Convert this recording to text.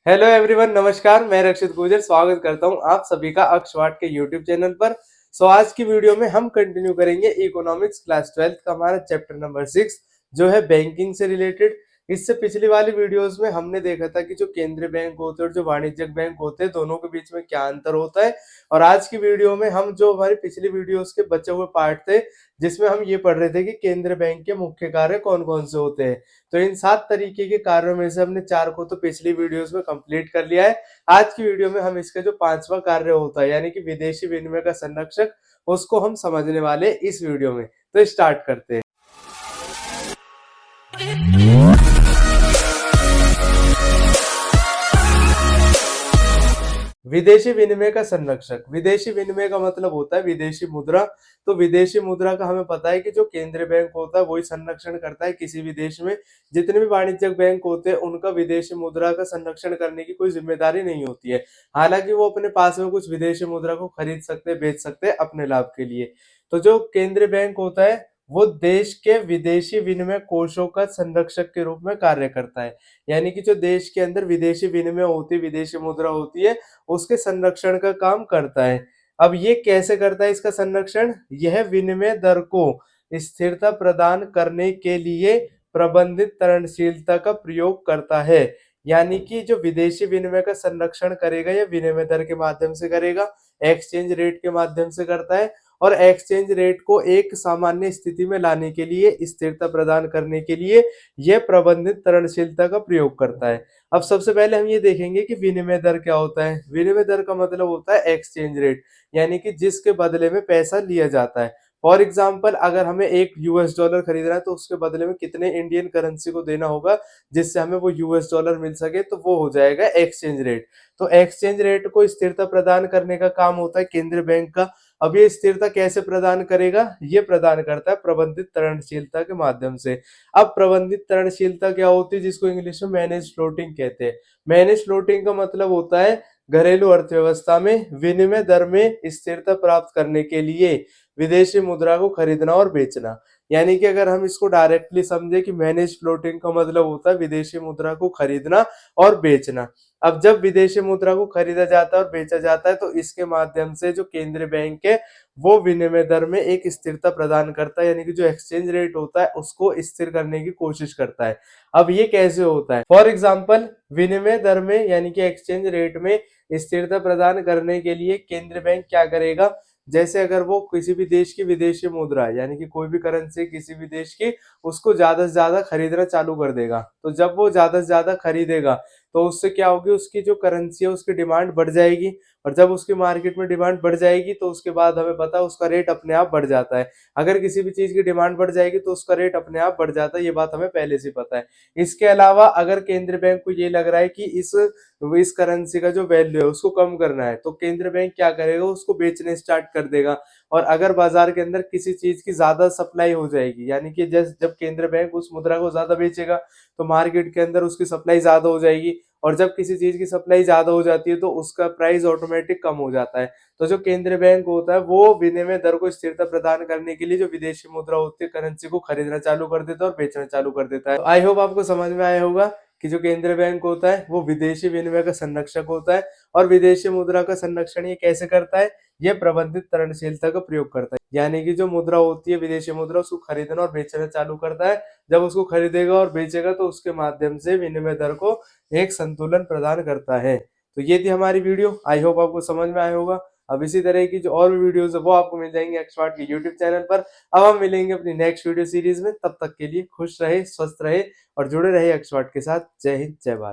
Hello everyone, नमस्कार। मैं रक्षित गुजर स्वागत करता हूं आप सभी का अक्षवाट के यूट्यूब चैनल पर। आज की वीडियो में हम कंटिन्यू करेंगे इकोनॉमिक्स क्लास 12 का हमारा चैप्टर नंबर 6 जो है बैंकिंग से रिलेटेड। इससे पिछली वाली वीडियोस में हमने देखा था कि जो केंद्रीय बैंक होते हैं और जो वाणिज्यिक बैंक होते हैं दोनों के बीच में क्या अंतर होता है। और आज की वीडियो में हम जो हमारी पिछली वीडियोस के बचे हुए पार्ट थे जिसमें हम ये पढ़ रहे थे कि केंद्रीय बैंक के मुख्य कार्य कौन कौन से होते हैं। तो इन 7 तरीके के कार्यों में से हमने 4 को तो पिछली वीडियोस में कंप्लीट कर लिया है। आज की वीडियो में हम इसका जो 5वां कार्य होता है यानी कि विदेशी विनिमय का संरक्षक, उसको हम समझने वाले इस वीडियो में। तो स्टार्ट करते हैं। विदेशी विनिमय का संरक्षक। विदेशी विनिमय का मतलब होता है विदेशी मुद्रा। तो विदेशी मुद्रा का हमें पता है कि जो केंद्रीय बैंक होता है वही संरक्षण करता है किसी भी देश में। जितने भी वाणिज्यिक बैंक होते हैं उनका विदेशी मुद्रा का संरक्षण करने की कोई जिम्मेदारी नहीं होती है। हालांकि वो अपने पास में कुछ विदेशी मुद्रा को खरीद सकते हैं, बेच सकते हैं अपने लाभ के लिए। तो जो केंद्रीय बैंक होता है वो देश के विदेशी विनिमय कोषों का संरक्षक के रूप में कार्य करता है। यानी कि जो देश के अंदर विदेशी विनिमय होती है, विदेशी मुद्रा होती है, उसके संरक्षण का काम करता है। अब ये कैसे करता है इसका संरक्षण? यह विनिमय दर को स्थिरता प्रदान करने के लिए प्रबंधित तरलशीलता का प्रयोग करता है। यानी कि जो विदेशी विनिमय का संरक्षण करेगा यह विनिमय दर के माध्यम से करेगा, एक्सचेंज रेट के माध्यम से करता है। और एक्सचेंज रेट को एक सामान्य स्थिति में लाने के लिए, स्थिरता प्रदान करने के लिए यह प्रबंधित तरलशीलता का प्रयोग करता है। अब सबसे पहले हम ये देखेंगे कि विनिमय दर क्या होता है। विनिमय दर का मतलब होता है एक्सचेंज रेट, यानी कि जिसके बदले में पैसा लिया जाता है। फॉर एग्जाम्पल, अगर हमें एक यूएस डॉलर खरीदना है तो उसके बदले में कितने इंडियन करेंसी को देना होगा जिससे हमें वो यूएस डॉलर मिल सके, तो वो हो जाएगा एक्सचेंज रेट। तो एक्सचेंज रेट को स्थिरता प्रदान करने का काम होता है केंद्रीय बैंक का। अब ये स्थिरता कैसे प्रदान करेगा? ये प्रदान करता है प्रबंधित तरलशीलता के माध्यम से। अब प्रबंधित तरलशीलता क्या होती है, जिसको इंग्लिश में मैनेज फ्लोटिंग कहते हैं। मैनेज फ्लोटिंग का मतलब होता है घरेलू अर्थव्यवस्था में विनिमय दर में स्थिरता प्राप्त करने के लिए विदेशी मुद्रा को खरीदना और बेचना। यानी कि अगर हम इसको डायरेक्टली समझे कि मैनेज फ्लोटिंग का मतलब होता है विदेशी मुद्रा को खरीदना और बेचना। अब जब विदेशी मुद्रा को खरीदा जाता है और बेचा जाता है तो इसके माध्यम से जो केंद्रीय बैंक है वो विनिमय दर में एक स्थिरता प्रदान करता है, यानी कि जो एक्सचेंज रेट होता है उसको स्थिर करने की कोशिश करता है। अब ये कैसे होता है? फॉर एग्जाम्पल, विनिमय दर में यानी कि एक्सचेंज रेट में स्थिरता प्रदान करने के लिए केंद्रीय बैंक क्या करेगा? जैसे अगर वो किसी भी देश की विदेशी मुद्रा है यानी कि कोई भी करेंसी किसी भी देश की, उसको ज्यादा से ज्यादा खरीदना चालू कर देगा। तो जब वो ज्यादा से ज्यादा खरीदेगा तो उससे क्या होगी, उसकी जो करेंसी है उसकी डिमांड बढ़ जाएगी। और जब उसकी मार्केट में डिमांड बढ़ जाएगी तो उसके बाद हमें पता है उसका रेट अपने आप बढ़ जाता है। अगर किसी भी चीज की डिमांड बढ़ जाएगी तो उसका रेट अपने आप बढ़ जाता है, ये बात हमें पहले से पता है। इसके अलावा अगर केंद्रीय बैंक को ये लग रहा है कि इस करेंसी का जो वैल्यू है उसको कम करना है तो केंद्रीय बैंक क्या करेगा, उसको बेचने स्टार्ट कर देगा। और अगर बाजार के अंदर किसी चीज की ज्यादा सप्लाई हो जाएगी, यानी कि जब केंद्रीय बैंक उस मुद्रा को ज्यादा बेचेगा तो मार्केट के अंदर उसकी सप्लाई ज्यादा हो जाएगी। और जब किसी चीज की सप्लाई ज्यादा हो जाती है तो उसका प्राइस ऑटोमेटिक कम हो जाता है। तो जो केंद्रीय बैंक होता है वो विनिमय दर को स्थिरता प्रदान करने के लिए जो विदेशी मुद्रा होती है करेंसी को खरीदना चालू कर देता है और बेचना चालू कर देता है। आई होप आपको समझ में आया होगा कि जो केंद्रीय बैंक होता है वो विदेशी विनिमय का संरक्षक होता है। और विदेशी मुद्रा का संरक्षण ये कैसे करता है? ये प्रबंधित तरलशीलता का प्रयोग करता है, यानी कि जो मुद्रा होती है विदेशी मुद्रा उसको खरीदना और बेचना चालू करता है। जब उसको खरीदेगा और बेचेगा तो उसके माध्यम से विनिमय दर को एक संतुलन प्रदान करता है। तो ये थी हमारी वीडियो, आई होप आपको समझ में आया होगा। अब इसी तरह की जो और भी वीडियोस है वो आपको मिल जाएंगे एक्सपर्ट के यूट्यूब चैनल पर। अब हम मिलेंगे अपनी नेक्स्ट वीडियो सीरीज में, तब तक के लिए खुश रहे, स्वस्थ रहे और जुड़े रहे एक्सपर्ट के साथ। जय हिंद, जय भारत।